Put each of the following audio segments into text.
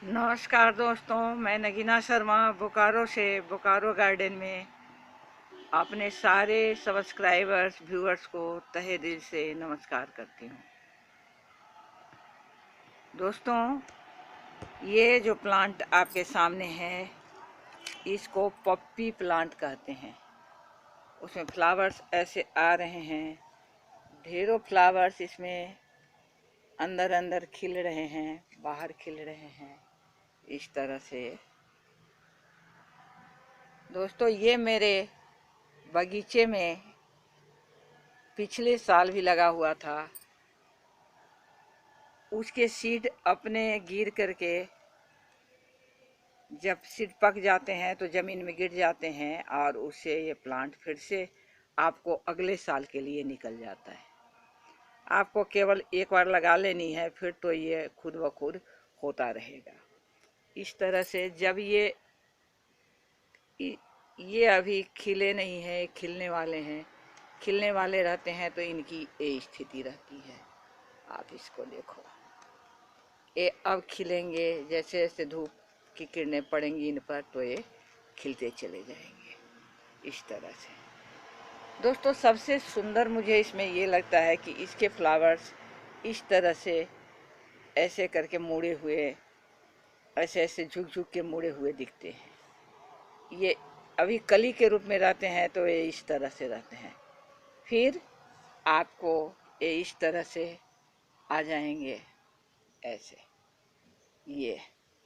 नमस्कार दोस्तों, मैं नगीना शर्मा बोकारो से बोकारो गार्डन में अपने सारे सब्सक्राइबर्स व्यूअर्स को तहे दिल से नमस्कार करती हूँ। दोस्तों, ये जो प्लांट आपके सामने है इसको पप्पी प्लांट कहते हैं। उसमें फ्लावर्स ऐसे आ रहे हैं, ढेरों फ्लावर्स इसमें अंदर अंदर खिल रहे हैं, बाहर खिल रहे हैं इस तरह से। दोस्तों, ये मेरे बगीचे में पिछले साल भी लगा हुआ था। उसके सीड अपने गिर करके जब सीड पक जाते हैं तो ज़मीन में गिर जाते हैं और उससे ये प्लांट फिर से आपको अगले साल के लिए निकल जाता है। आपको केवल एक बार लगा लेनी है, फिर तो ये खुद ब खुद होता रहेगा। इस तरह से जब ये अभी खिले नहीं हैं, खिलने वाले हैं, खिलने वाले रहते हैं तो इनकी ये स्थिति रहती है। आप इसको देखो, ये अब खिलेंगे, जैसे जैसे धूप की किरणें पड़ेंगी इन पर तो ये खिलते चले जाएंगे इस तरह से। दोस्तों, सबसे सुंदर मुझे इसमें ये लगता है कि इसके फ्लावर्स इस तरह से ऐसे करके मुड़े हुए, ऐसे ऐसे झुक झुक के मुड़े हुए दिखते हैं। ये अभी कली के रूप में रहते हैं तो ये इस तरह से रहते हैं, फिर आपको ये इस तरह से आ जाएंगे ऐसे। ये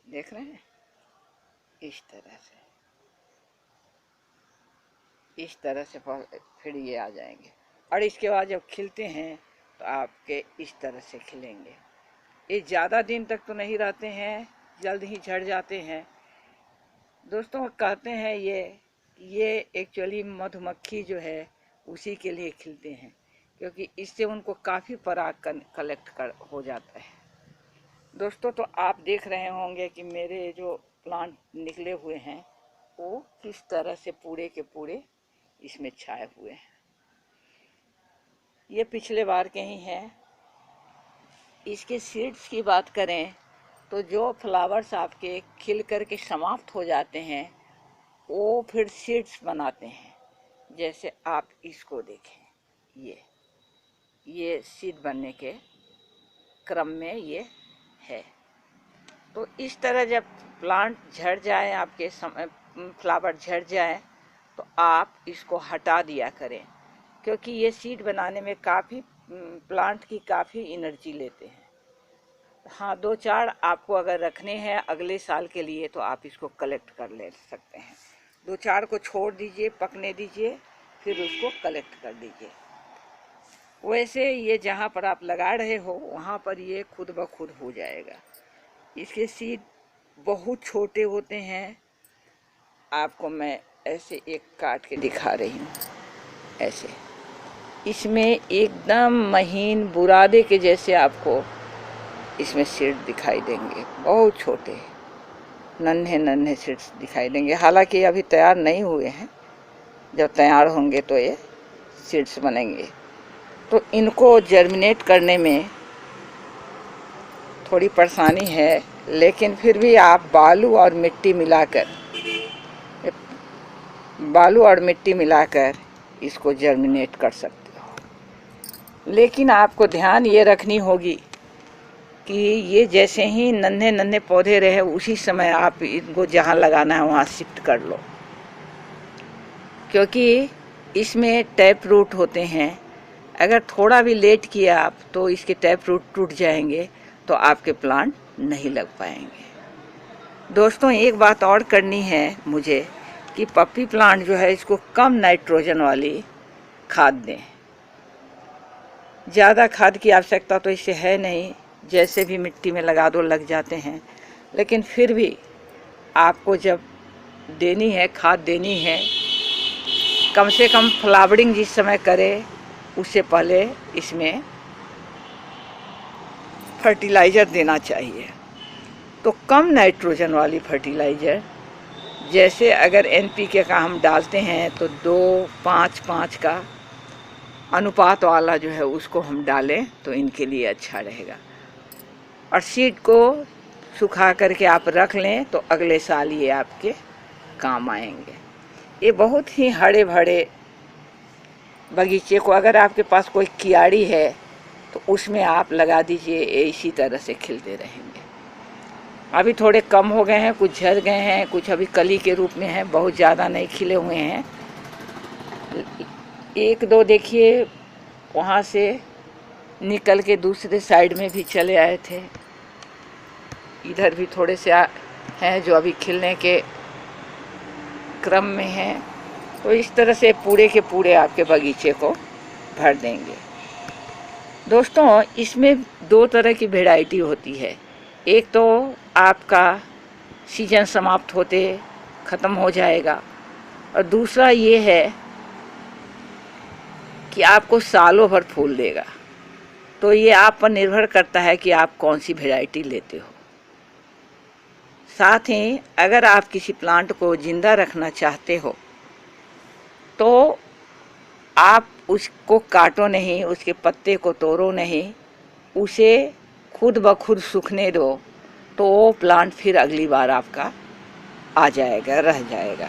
देख रहे हैं, इस तरह से फिर ये आ जाएंगे और इसके बाद जब खिलते हैं तो आपके इस तरह से खिलेंगे। ये ज़्यादा दिन तक तो नहीं रहते हैं, जल्द ही झड़ जाते हैं। दोस्तों, कहते हैं ये एक्चुअली मधुमक्खी जो है उसी के लिए खिलते हैं, क्योंकि इससे उनको काफ़ी पराग कलेक्ट हो जाता है। दोस्तों, तो आप देख रहे होंगे कि मेरे जो प्लांट निकले हुए हैं वो किस तरह से पूरे के पूरे इसमें छाए हुए हैं। ये पिछले बार के ही हैं। इसके सीड्स की बात करें तो जो फ्लावर्स आपके खिल कर के समाप्त हो जाते हैं वो फिर सीड्स बनाते हैं। जैसे आप इसको देखें, ये सीड बनने के क्रम में ये है। तो इस तरह जब प्लांट झड़ जाए, आपके फ्लावर झड़ जाए तो आप इसको हटा दिया करें, क्योंकि ये सीड बनाने में काफ़ी प्लांट की काफ़ी एनर्जी लेते हैं। हाँ, 2-4 आपको अगर रखने हैं अगले साल के लिए तो आप इसको कलेक्ट कर ले सकते हैं। 2-4 को छोड़ दीजिए, पकने दीजिए, फिर उसको कलेक्ट कर दीजिए। वैसे ये जहाँ पर आप लगा रहे हो वहाँ पर ये खुद ब खुद हो जाएगा। इसके सीड बहुत छोटे होते हैं। आपको मैं ऐसे एक काट के दिखा रही हूँ, ऐसे इसमें एकदम महीन बुरादे के जैसे आपको इसमें सीड दिखाई देंगे, बहुत छोटे नन्हे नन्हे सीड्स दिखाई देंगे। हालांकि अभी तैयार नहीं हुए हैं, जब तैयार होंगे तो ये सीड्स बनेंगे। तो इनको जर्मिनेट करने में थोड़ी परेशानी है, लेकिन फिर भी आप बालू और मिट्टी मिलाकर इसको जर्मिनेट कर सकते हो। लेकिन आपको ध्यान ये रखनी होगी कि ये जैसे ही नन्हे नन्हे पौधे रहे उसी समय आप इनको जहाँ लगाना है वहाँ शिफ्ट कर लो, क्योंकि इसमें टैप रूट होते हैं। अगर थोड़ा भी लेट किया आप तो इसके टैप रूट टूट जाएंगे तो आपके प्लांट नहीं लग पाएंगे। दोस्तों, एक बात और करनी है मुझे कि पप्पी प्लांट जो है इसको कम नाइट्रोजन वाली खाद दें। ज़्यादा खाद की आवश्यकता तो इससे है नहीं, जैसे भी मिट्टी में लगा दो लग जाते हैं। लेकिन फिर भी आपको जब देनी है, खाद देनी है, कम से कम फ्लावरिंग जिस समय करे उससे पहले इसमें फर्टिलाइज़र देना चाहिए। तो कम नाइट्रोजन वाली फर्टिलाइज़र, जैसे अगर NPK का हम डालते हैं तो 2-5-5 का अनुपात वाला जो है उसको हम डालें तो इनके लिए अच्छा रहेगा। और सीड को सुखा करके आप रख लें तो अगले साल ये आपके काम आएंगे। ये बहुत ही हरे भरे बगीचे को अगर आपके पास कोई कियारी है तो उसमें आप लगा दीजिए, इसी तरह से खिलते रहेंगे। अभी थोड़े कम हो गए हैं, कुछ झड़ गए हैं, कुछ अभी कली के रूप में हैं, बहुत ज़्यादा नहीं खिले हुए हैं। एक दो देखिए वहाँ से निकल के दूसरे साइड में भी चले आए थे। इधर भी थोड़े से हैं जो अभी खिलने के क्रम में हैं। तो इस तरह से पूरे के पूरे आपके बगीचे को भर देंगे। दोस्तों, इसमें दो तरह की वैरायटी होती है। एक तो आपका सीजन समाप्त होते ख़त्म हो जाएगा, और दूसरा ये है कि आपको सालों भर फूल देगा। तो ये आप पर निर्भर करता है कि आप कौन सी वैरायटी लेते हो। साथ ही अगर आप किसी प्लांट को ज़िंदा रखना चाहते हो तो आप उसको काटो नहीं, उसके पत्ते को तोड़ो नहीं, उसे खुद ब खुद सूखने दो, तो वो प्लांट फिर अगली बार आपका आ जाएगा, रह जाएगा।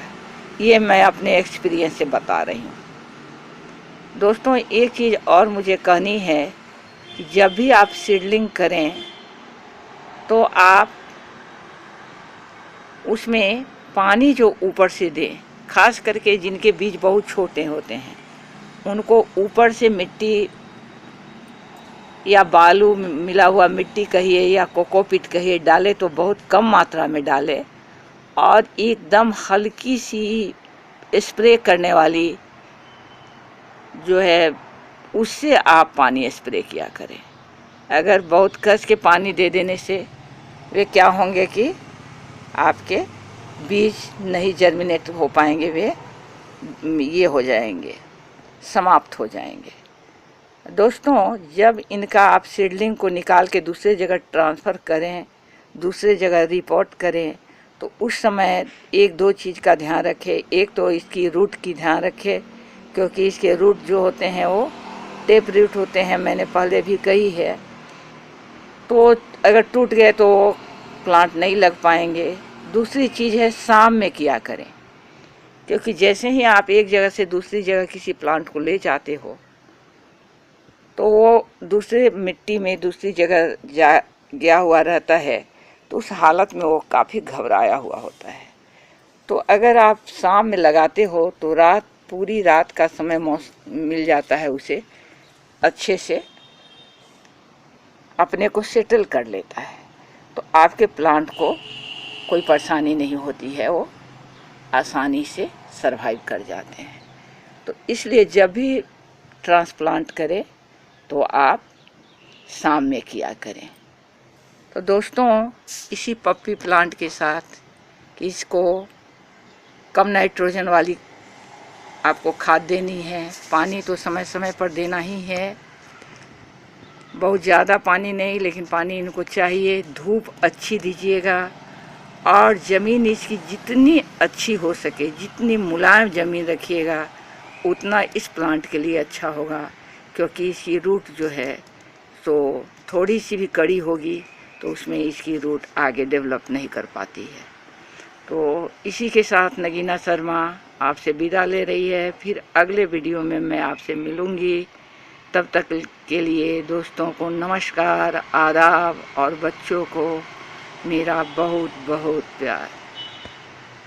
ये मैं अपने एक्सपीरियंस से बता रही हूँ। दोस्तों, एक चीज़ और मुझे कहनी है कि जब भी आप सीडलिंग करें तो आप उसमें पानी जो ऊपर से दें, खास करके जिनके बीज बहुत छोटे होते हैं उनको ऊपर से मिट्टी या बालू मिला हुआ मिट्टी कहिए या कोकोपीट कहिए डाले तो बहुत कम मात्रा में डाले, और एकदम हल्की सी स्प्रे करने वाली जो है उससे आप पानी स्प्रे किया करें। अगर बहुत कस के पानी दे देने से वे क्या होंगे कि आपके बीज नहीं जर्मिनेट हो पाएंगे, वे ये हो जाएंगे, समाप्त हो जाएंगे। दोस्तों, जब इनका आप सीडलिंग को निकाल के दूसरे जगह ट्रांसफ़र करें, दूसरे जगह रिपोर्ट करें, तो उस समय एक दो चीज़ का ध्यान रखें। एक तो इसकी रूट की ध्यान रखें, क्योंकि इसके रूट जो होते हैं वो टेप रूट होते हैं, मैंने पहले भी कही है। तो अगर टूट गए तो प्लांट नहीं लग पाएंगे। दूसरी चीज़ है शाम में किया करें, क्योंकि जैसे ही आप एक जगह से दूसरी जगह किसी प्लांट को ले जाते हो तो वो दूसरे मिट्टी में दूसरी जगह जा गया हुआ रहता है, तो उस हालत में वो काफ़ी घबराया हुआ होता है। तो अगर आप शाम में लगाते हो तो पूरी रात का समय मिल जाता है, उसे अच्छे से अपने को सेटल कर लेता है, तो आपके प्लांट को कोई परेशानी नहीं होती है, वो आसानी से सरवाइव कर जाते हैं। तो इसलिए जब भी ट्रांसप्लांट करें तो आप शाम में किया करें। तो दोस्तों, इसी पप्पी प्लांट के साथ कि इसको कम नाइट्रोजन वाली आपको खाद देनी है, पानी तो समय समय पर देना ही है, बहुत ज़्यादा पानी नहीं लेकिन पानी इनको चाहिए। धूप अच्छी दीजिएगा, और ज़मीन इसकी जितनी अच्छी हो सके, जितनी मुलायम ज़मीन रखिएगा उतना इस प्लांट के लिए अच्छा होगा, क्योंकि इसकी रूट जो है तो थोड़ी सी भी कड़ी होगी तो उसमें इसकी रूट आगे डेवलप नहीं कर पाती है। तो इसी के साथ नगीना शर्मा आपसे विदा ले रही है। फिर अगले वीडियो में मैं आपसे मिलूँगी। तब तक के लिए दोस्तों को नमस्कार, आदाब, और बच्चों को मेरा बहुत बहुत प्यार।